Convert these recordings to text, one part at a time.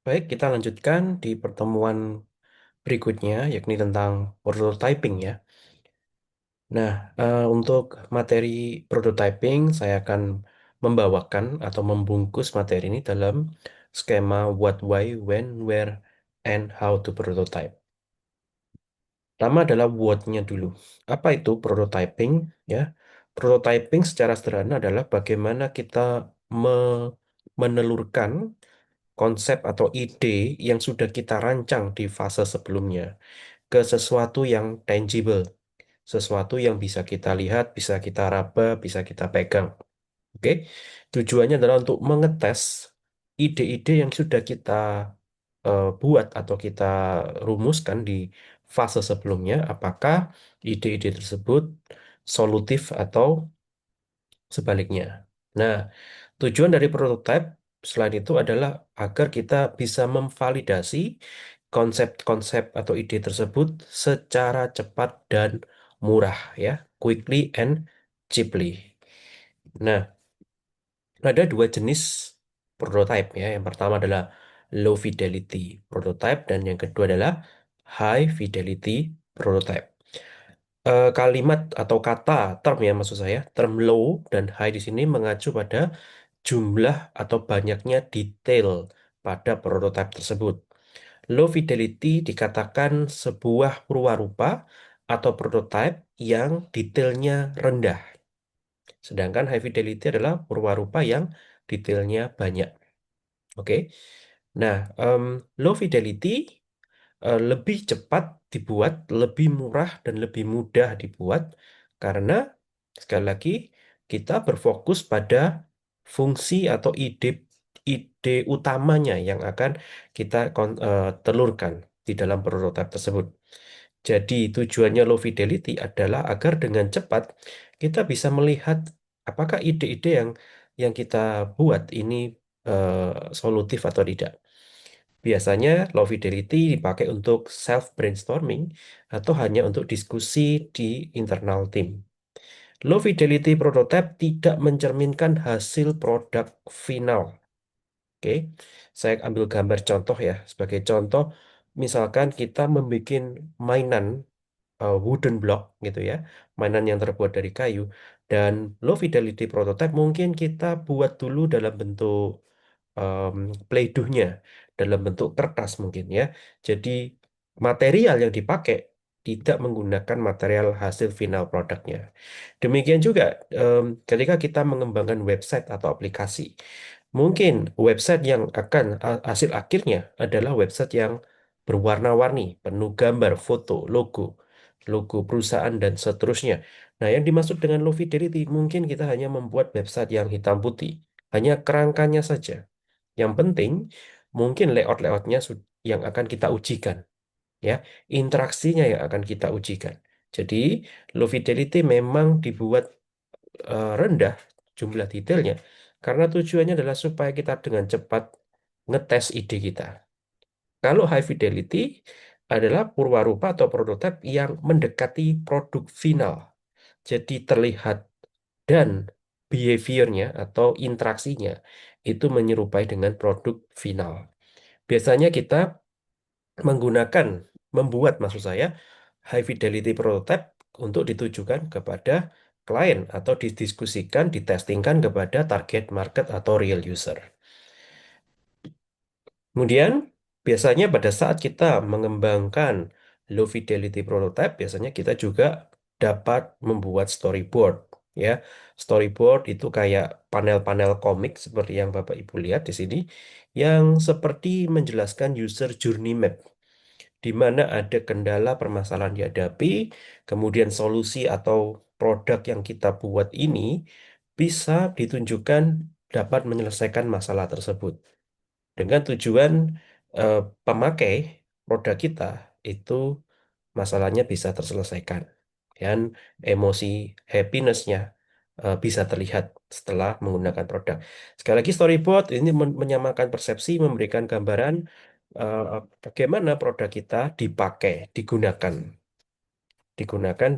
Baik, kita lanjutkan di pertemuan berikutnya, yakni tentang prototyping ya. Nah, untuk materi prototyping, saya akan membawakan atau membungkus materi ini dalam skema what, why, when, where, and how to prototype. Pertama adalah what-nya dulu. Apa itu prototyping? Ya, prototyping secara sederhana adalah bagaimana kita menelurkan konsep atau ide yang sudah kita rancang di fase sebelumnya ke sesuatu yang tangible, sesuatu yang bisa kita lihat, bisa kita raba, bisa kita pegang. Oke, tujuannya adalah untuk mengetes ide-ide yang sudah kita buat atau kita rumuskan di fase sebelumnya, apakah ide-ide tersebut solutif atau sebaliknya. Nah, tujuan dari prototipe selain itu adalah agar kita bisa memvalidasi konsep-konsep atau ide tersebut secara cepat dan murah ya, quickly and cheaply. Nah, ada dua jenis prototype ya. Yang pertama adalah low fidelity prototype dan yang kedua adalah high fidelity prototype. Kalimat atau kata term ya maksud saya, term low dan high di sini mengacu pada jumlah atau banyaknya detail pada prototipe tersebut. Low fidelity dikatakan sebuah purwarupa atau prototipe yang detailnya rendah. Sedangkan high fidelity adalah purwarupa yang detailnya banyak. Oke. Nah, low fidelity lebih cepat dibuat, lebih murah dan lebih mudah dibuat karena sekali lagi kita berfokus pada fungsi atau ide utamanya yang akan kita telurkan di dalam prototipe tersebut. Jadi tujuannya low fidelity adalah agar dengan cepat kita bisa melihat apakah ide-ide yang kita buat ini solutif atau tidak. Biasanya low fidelity dipakai untuk self brainstorming atau hanya untuk diskusi di internal tim. Low fidelity prototype tidak mencerminkan hasil produk final. Oke, saya ambil gambar contoh ya. Sebagai contoh, misalkan kita membuat mainan wooden block gitu ya, mainan yang terbuat dari kayu dan low fidelity prototype mungkin kita buat dulu dalam bentuk em, playdohnya dalam bentuk kertas mungkin ya. Jadi material yang dipakai tidak menggunakan material hasil final produknya. Demikian juga ketika kita mengembangkan website atau aplikasi, mungkin website yang akan hasil akhirnya adalah website yang berwarna-warni, penuh gambar, foto, logo perusahaan dan seterusnya. Nah, yang dimaksud dengan low fidelity mungkin kita hanya membuat website yang hitam putih, hanya kerangkanya saja. Yang penting mungkin layout-layoutnya yang akan kita ujikan, ya, interaksinya yang akan kita ujikan. Jadi low fidelity memang dibuat rendah jumlah detailnya karena tujuannya adalah supaya kita dengan cepat ngetes ide kita. Kalau high fidelity adalah purwarupa atau prototipe yang mendekati produk final. Jadi terlihat dan behaviornya atau interaksinya itu menyerupai dengan produk final. Biasanya kita menggunakan, membuat maksud saya, high fidelity prototype untuk ditujukan kepada klien atau didiskusikan, ditestingkan kepada target market atau real user. Kemudian, biasanya pada saat kita mengembangkan low fidelity prototype, biasanya kita juga dapat membuat storyboard. Ya, storyboard itu kayak panel-panel komik seperti yang Bapak Ibu lihat di sini, yang seperti menjelaskan user journey map, di mana ada kendala permasalahan dihadapi, kemudian solusi atau produk yang kita buat ini bisa ditunjukkan dapat menyelesaikan masalah tersebut dengan tujuan eh, pemakai produk kita itu masalahnya bisa terselesaikan dan emosi happiness-nya bisa terlihat setelah menggunakan produk. Sekali lagi storyboard ini menyamakan persepsi, memberikan gambaran eh, bagaimana produk kita digunakan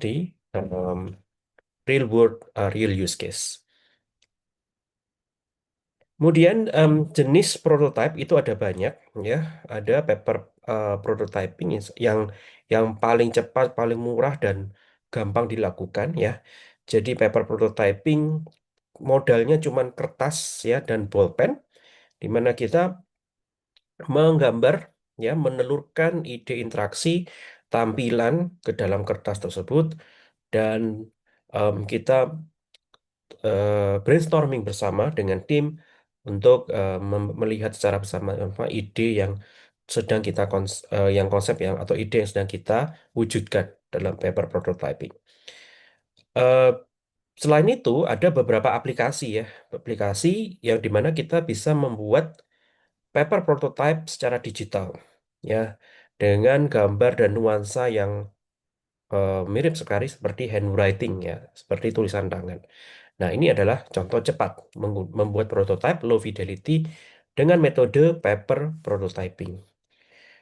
di real world real use case. Kemudian jenis prototype itu ada banyak ya. Ada paper prototyping yang paling cepat, paling murah dan gampang dilakukan ya. Jadi paper prototyping modalnya cuman kertas ya dan bolpen di mana kita menggambar ya, menelurkan ide interaksi tampilan ke dalam kertas tersebut dan kita brainstorming bersama dengan tim untuk melihat secara bersama apa ide yang sedang kita yang konsep yang atau ide yang sedang kita wujudkan dalam paper prototyping. Eh, Selain itu ada beberapa aplikasi ya, aplikasi yang dimana kita bisa membuat paper prototype secara digital ya dengan gambar dan nuansa yang mirip sekali seperti handwriting ya, seperti tulisan tangan. Nah, ini adalah contoh cepat membuat prototype low fidelity dengan metode paper prototyping.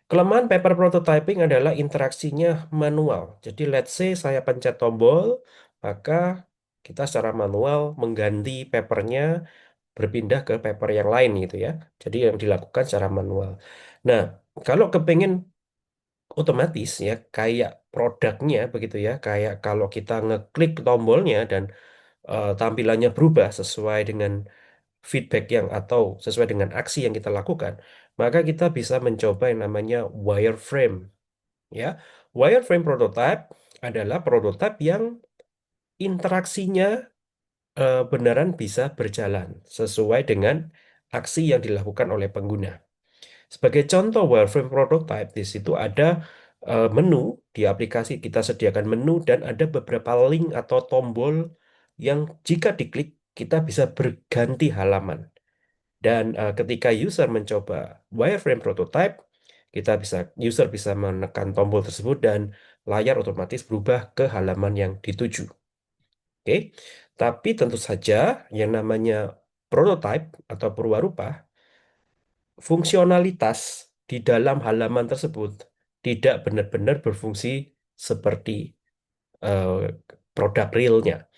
Kelemahan paper prototyping adalah interaksinya manual. Jadi, let's say saya pencet tombol, maka kita secara manual mengganti papernya berpindah ke paper yang lain gitu ya. Jadi, yang dilakukan secara manual. Nah, kalau kepengen otomatis ya, kayak produknya begitu ya, kayak kalau kita ngeklik tombolnya dan tampilannya berubah sesuai dengan feedback yang atau sesuai dengan aksi yang kita lakukan, maka kita bisa mencoba yang namanya wireframe ya. Wireframe prototype adalah prototype yang interaksinya beneran bisa berjalan sesuai dengan aksi yang dilakukan oleh pengguna. Sebagai contoh wireframe prototype, di situ ada menu di aplikasi kita sediakan menu dan ada beberapa link atau tombol yang jika diklik kita bisa berganti halaman. Dan ketika user mencoba wireframe prototype, user bisa menekan tombol tersebut dan layar otomatis berubah ke halaman yang dituju. Oke, tapi tentu saja yang namanya prototype atau perwarupa fungsionalitas di dalam halaman tersebut tidak benar-benar berfungsi seperti eh, produk realnya.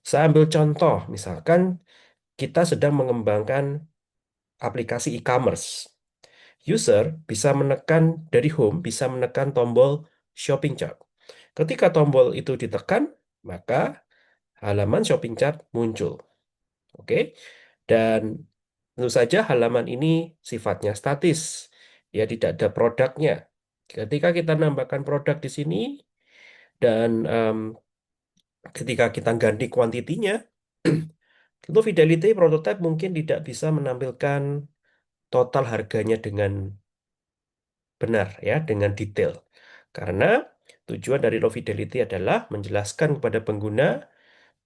Saya ambil contoh, misalkan kita sedang mengembangkan aplikasi e-commerce. User bisa menekan dari home, bisa menekan tombol shopping cart. Ketika tombol itu ditekan, maka halaman shopping cart muncul. Oke, dan tentu saja halaman ini sifatnya statis, ya tidak ada produknya. Ketika kita nambahkan produk di sini dan ketika kita ganti kuantitinya, tentu fidelity prototype mungkin tidak bisa menampilkan total harganya dengan benar ya, dengan detail. Karena tujuan dari low fidelity adalah menjelaskan kepada pengguna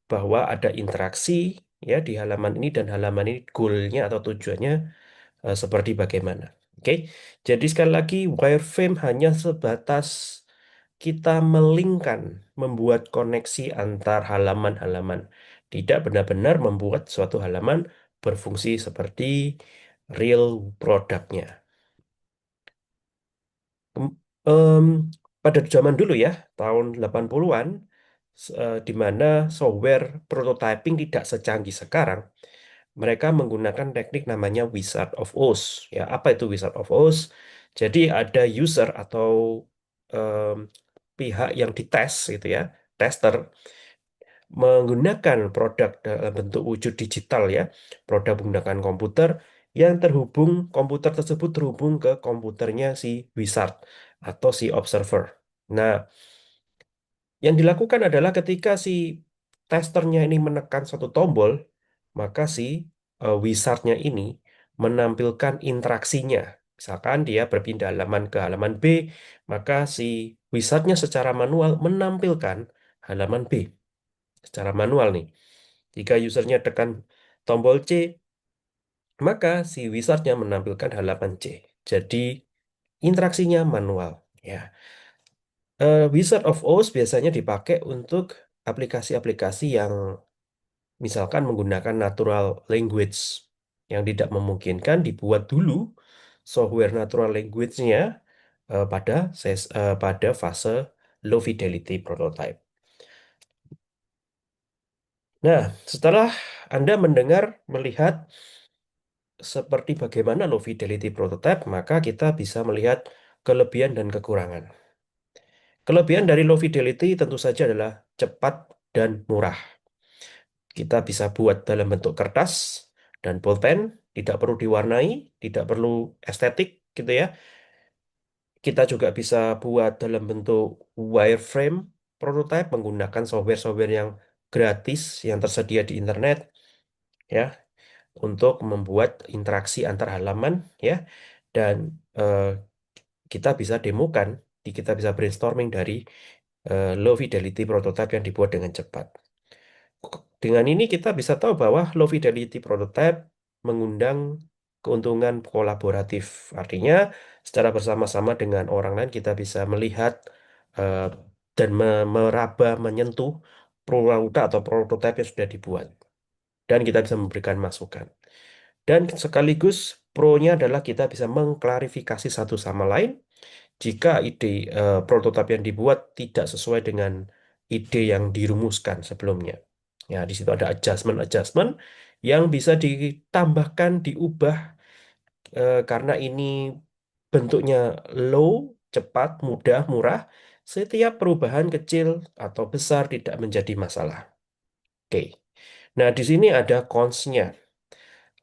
bahwa ada interaksi ya di halaman ini dan halaman ini goalnya atau tujuannya seperti bagaimana. Oke, jadi sekali lagi wireframe hanya sebatas kita melingkan, membuat koneksi antar halaman-halaman, tidak benar-benar membuat suatu halaman berfungsi seperti real produknya. Kem- em, Pada zaman dulu ya, tahun 80-an, di mana software prototyping tidak secanggih sekarang, mereka menggunakan teknik namanya Wizard of Oz. Ya, apa itu Wizard of Oz? Jadi ada user atau em, pihak yang dites gitu ya, tester menggunakan produk dalam bentuk wujud digital ya, produk menggunakan komputer yang terhubung komputer tersebut terhubung ke komputernya si wizard atau si observer. Nah, yang dilakukan adalah ketika si testernya ini menekan satu tombol, maka si wizardnya ini menampilkan interaksinya. Misalkan dia berpindah halaman ke halaman B, maka si wizardnya secara manual menampilkan halaman B secara manual nih. Jika usernya tekan tombol C, maka si wizardnya menampilkan halaman C. Jadi interaksinya manual. Ya, Wizard of Oz biasanya dipakai untuk aplikasi-aplikasi yang misalkan menggunakan natural language yang tidak memungkinkan dibuat dulu software natural language-nya pada fase low fidelity prototype. Nah, setelah Anda mendengar, melihat seperti bagaimana low fidelity prototype, maka kita bisa melihat kelebihan dan kekurangan. Kelebihan dari low fidelity tentu saja adalah cepat dan murah. Kita bisa buat dalam bentuk kertas dan pulpen, tidak perlu diwarnai, tidak perlu estetik gitu ya. Kita juga bisa buat dalam bentuk wireframe prototype menggunakan software-software yang gratis yang tersedia di internet ya untuk membuat interaksi antar halaman ya dan eh, kita bisa demokan, kita bisa brainstorming dari low fidelity prototype yang dibuat dengan cepat. Dengan ini kita bisa tahu bahwa low fidelity prototype mengundang keuntungan kolaboratif. Artinya, secara bersama-sama dengan orang lain kita bisa melihat eh, dan meraba, menyentuh produk atau prototipe yang sudah dibuat. Dan kita bisa memberikan masukan. Dan sekaligus pro-nya adalah kita bisa mengklarifikasi satu sama lain jika ide prototipe yang dibuat tidak sesuai dengan ide yang dirumuskan sebelumnya. Ya, di situ ada adjustment-adjustment yang bisa ditambahkan, diubah karena ini bentuknya low, cepat, mudah, murah. Setiap perubahan kecil atau besar tidak menjadi masalah. Oke. Nah, di sini ada cons-nya.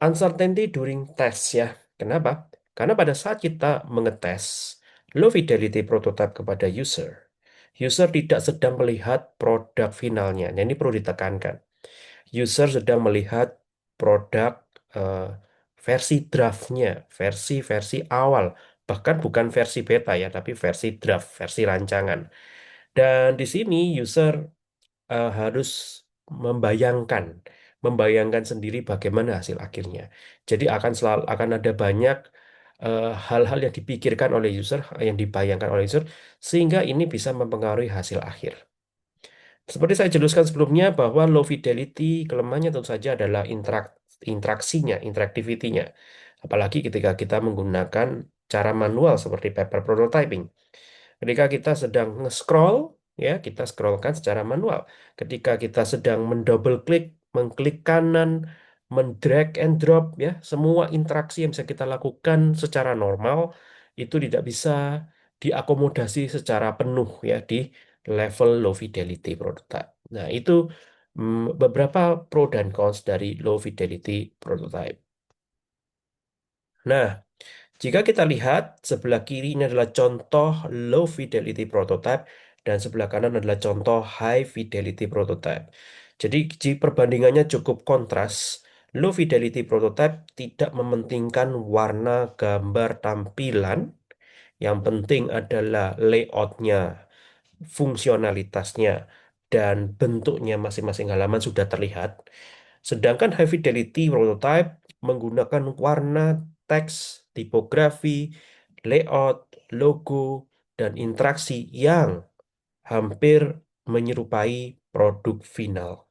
Uncertainty during test ya. Kenapa? Karena pada saat kita mengetes low fidelity prototype kepada user, user tidak sedang melihat produk finalnya. Nah, ini perlu ditekankan. User sedang melihat produk eh, versi draftnya, versi-versi awal. Bahkan bukan versi beta ya, tapi versi draft, versi rancangan. Dan di sini user harus membayangkan, membayangkan sendiri bagaimana hasil akhirnya. Jadi akan selalu akan ada banyak hal-hal yang dipikirkan oleh user, yang dibayangkan oleh user, sehingga ini bisa mempengaruhi hasil akhir. Seperti saya jelaskan sebelumnya bahwa low fidelity kelemahannya tentu saja adalah interaksinya, interactivity-nya. Apalagi ketika kita menggunakan cara manual seperti paper prototyping. Ketika kita sedang nge-scroll, ya, kita scrollkan secara manual. Ketika kita sedang mendouble klik, mengklik kanan, mendrag and drop, ya, semua interaksi yang bisa kita lakukan secara normal itu tidak bisa diakomodasi secara penuh ya di level low fidelity prototype. Nah, itu beberapa pro dan cons dari low fidelity prototype. Nah, jika kita lihat sebelah kiri ini adalah contoh low fidelity prototype dan sebelah kanan adalah contoh high fidelity prototype. Jadi perbandingannya cukup kontras. Low fidelity prototype tidak mementingkan warna, gambar, tampilan. Yang penting adalah layoutnya, fungsionalitasnya, dan bentuknya masing-masing halaman sudah terlihat. Sedangkan high fidelity prototype menggunakan warna, teks, tipografi, layout, logo, dan interaksi yang hampir menyerupai produk final.